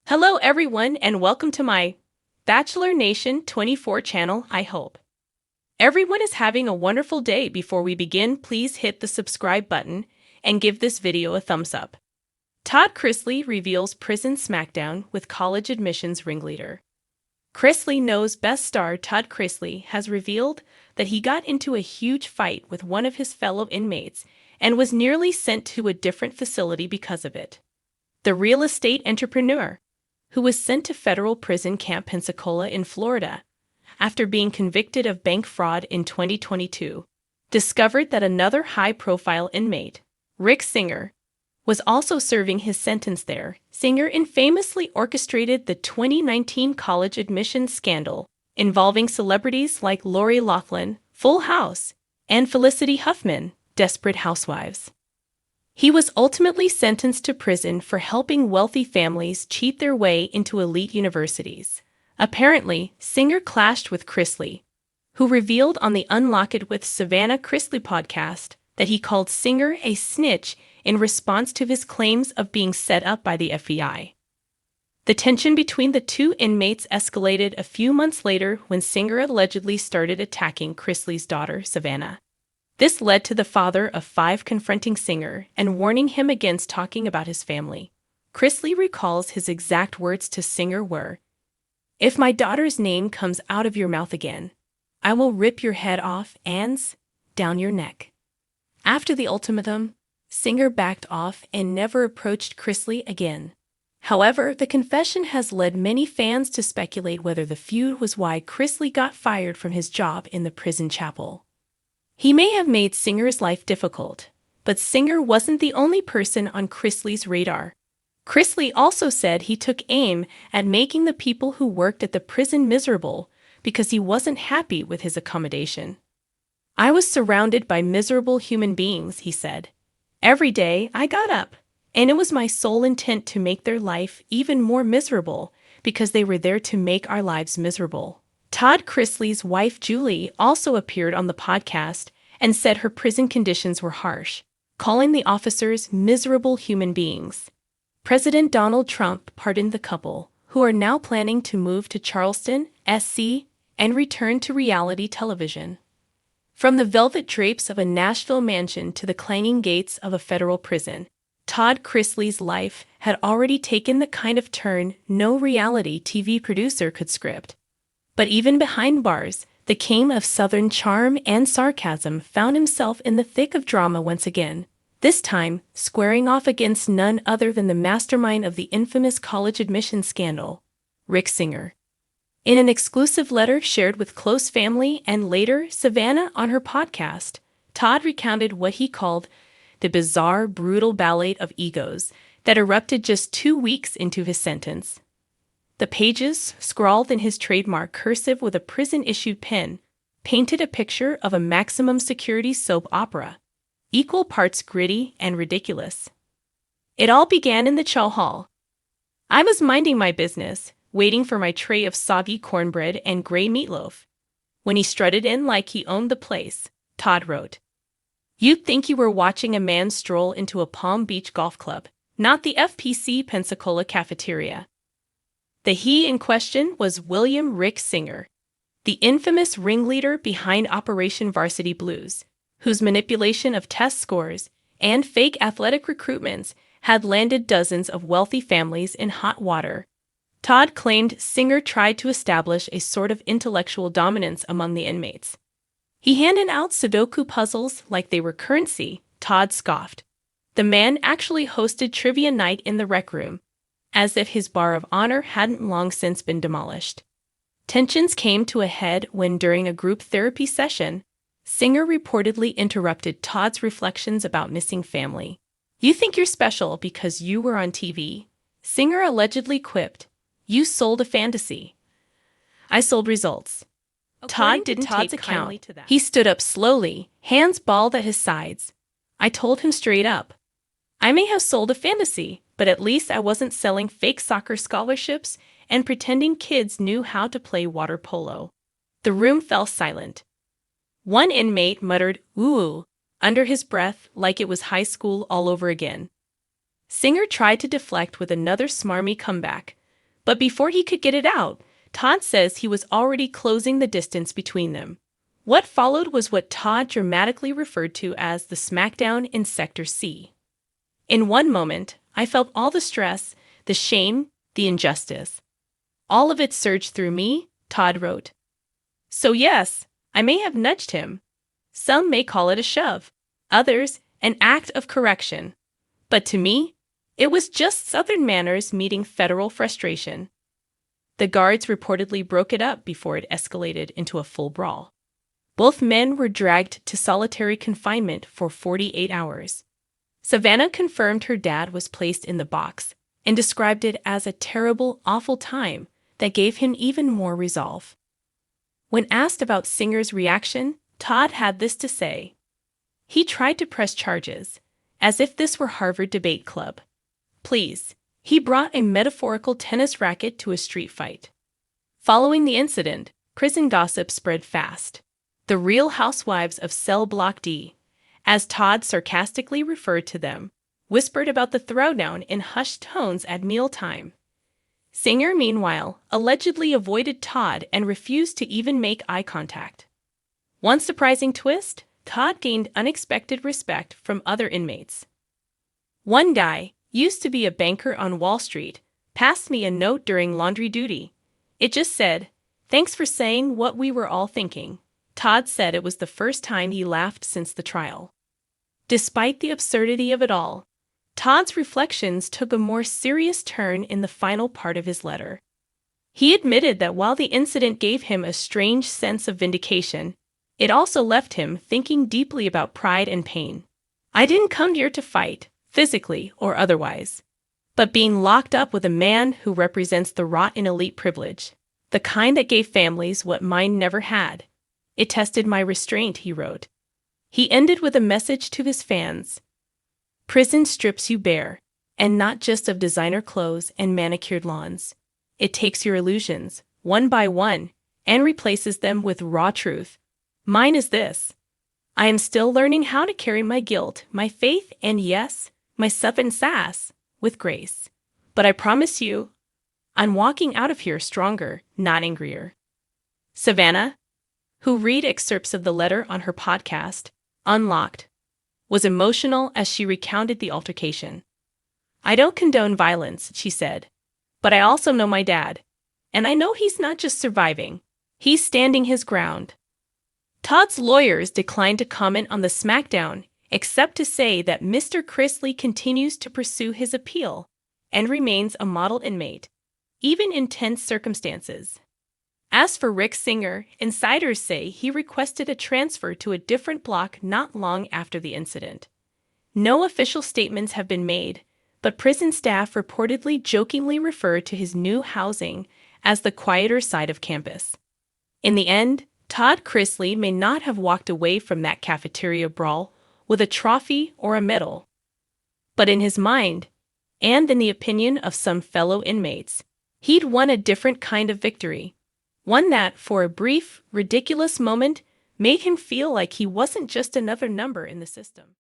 Hello everyone and welcome to my Bachelor Nation 24 channel. I hope everyone is having a wonderful day. Before we begin, please hit the subscribe button and give this video a thumbs up. Todd Chrisley reveals prison smackdown with college admissions ringleader. Chrisley Knows Best star Todd Chrisley has revealed that he got into a huge fight with one of his fellow inmates and was nearly sent to a different facility because of it. The real estate entrepreneur, who was sent to federal prison Camp Pensacola in Florida after being convicted of bank fraud in 2022, discovered that another high-profile inmate, Rick Singer, was also serving his sentence there. Singer infamously orchestrated the 2019 college admissions scandal involving celebrities like Lori Loughlin, Full House, and Felicity Huffman, Desperate Housewives. He was ultimately sentenced to prison for helping wealthy families cheat their way into elite universities. Apparently, Singer clashed with Chrisley, who revealed on the Unlock It with Savannah Chrisley podcast that he called Singer a snitch in response to his claims of being set up by the FBI. The tension between the two inmates escalated a few months later when Singer allegedly started attacking Chrisley's daughter, Savannah. This led to the father of 5 confronting Singer and warning him against talking about his family. Chrisley recalls his exact words to Singer were, "If my daughter's name comes out of your mouth again, I will rip your head off and down your neck." After the ultimatum, Singer backed off and never approached Chrisley again. However, the confession has led many fans to speculate whether the feud was why Chrisley got fired from his job in the prison chapel. He may have made Singer's life difficult, but Singer wasn't the only person on Chrisley's radar. Chrisley also said he took aim at making the people who worked at the prison miserable because he wasn't happy with his accommodation. "I was surrounded by miserable human beings," he said. "Every day I got up, and it was my sole intent to make their life even more miserable because they were there to make our lives miserable." Todd Chrisley's wife Julie also appeared on the podcast and said her prison conditions were harsh, calling the officers miserable human beings. President Donald Trump pardoned the couple, who are now planning to move to Charleston, SC, and return to reality television. From the velvet drapes of a Nashville mansion to the clanging gates of a federal prison, Todd Chrisley's life had already taken the kind of turn no reality TV producer could script. But even behind bars, the king of Southern charm and sarcasm found himself in the thick of drama once again, this time squaring off against none other than the mastermind of the infamous college admissions scandal, Rick Singer. In an exclusive letter shared with close family and later Savannah on her podcast, Todd recounted what he called the bizarre, brutal ballet of egos that erupted just 2 weeks into his sentence. The pages, scrawled in his trademark cursive with a prison-issued pen, painted a picture of a maximum security soap opera, equal parts gritty and ridiculous. It all began in the chow hall. "I was minding my business, waiting for my tray of soggy cornbread and gray meatloaf, when he strutted in like he owned the place," Todd wrote. "You'd think you were watching a man stroll into a Palm Beach golf club, not the FPC Pensacola cafeteria." The he in question was William Rick Singer, the infamous ringleader behind Operation Varsity Blues, whose manipulation of test scores and fake athletic recruitments had landed dozens of wealthy families in hot water. Todd claimed Singer tried to establish a sort of intellectual dominance among the inmates. "He handed out Sudoku puzzles like they were currency," Todd scoffed. The man actually hosted trivia night in the rec room, as if his bar of honor hadn't long since been demolished. Tensions came to a head when, during a group therapy session, Singer reportedly interrupted Todd's reflections about missing family. "You think you're special because you were on TV?" Singer allegedly quipped, "You sold a fantasy. I sold results." Todd didn't take kindly to that. He stood up slowly, hands balled at his sides. "I told him straight up, I may have sold a fantasy, but at least I wasn't selling fake soccer scholarships and pretending kids knew how to play water polo." The room fell silent. One inmate muttered, "Ooh," under his breath like it was high school all over again. Singer tried to deflect with another smarmy comeback, But before he could get it out, Todd says he was already closing the distance between them. What followed was what Todd dramatically referred to as the Smackdown in Sector C. In one moment, I felt all the stress, the shame, the injustice. All of it surged through me, Todd wrote. So yes, I may have nudged him. Some may call it a shove. Others, an act of correction. But to me, it was just Southern manners meeting federal frustration. The guards reportedly broke it up before it escalated into a full brawl. Both men were dragged to solitary confinement for 48 hours. Savannah confirmed her dad was placed in the box and described it as a terrible, awful time that gave him even more resolve. When asked about Singer's reaction, Todd had this to say. He tried to press charges, as if this were Harvard Debate Club. Please, he brought a metaphorical tennis racket to a street fight. Following the incident, prison gossip spread fast. The Real Housewives of Cell Block D, as Todd sarcastically referred to them, whispered about the throwdown in hushed tones at mealtime. Singer, meanwhile, allegedly avoided Todd and refused to even make eye contact. One surprising twist, Todd gained unexpected respect from other inmates. One guy, used to be a banker on Wall Street, passed me a note during laundry duty. It just said, "Thanks for saying what we were all thinking." Todd said it was the first time he laughed since the trial. Despite the absurdity of it all, Todd's reflections took a more serious turn in the final part of his letter. He admitted that while the incident gave him a strange sense of vindication, it also left him thinking deeply about pride and pain. "I didn't come here to fight, physically or otherwise, but being locked up with a man who represents the rot in elite privilege, the kind that gave families what mine never had. It tested my restraint," he wrote. He ended with a message to his fans. Prison strips you bare, and not just of designer clothes and manicured lawns. It takes your illusions, one by one, and replaces them with raw truth. Mine is this. I am still learning how to carry my guilt, my faith, and yes, my sup and sass, with grace. But I promise you, I'm walking out of here stronger, not angrier. Savannah, who read excerpts of the letter on her podcast, Unlocked, was emotional as she recounted the altercation. "I don't condone violence," she said, "but I also know my dad, and I know he's not just surviving, he's standing his ground." Todd's lawyers declined to comment on the Smackdown, except to say that Mr. Chrisley continues to pursue his appeal and remains a model inmate, even in tense circumstances. As for Rick Singer, insiders say he requested a transfer to a different block not long after the incident. No official statements have been made, but prison staff reportedly jokingly refer to his new housing as the quieter side of campus. In the end, Todd Chrisley may not have walked away from that cafeteria brawl with a trophy or a medal. But in his mind, and in the opinion of some fellow inmates, he'd won a different kind of victory. One that, for a brief, ridiculous moment, made him feel like he wasn't just another number in the system.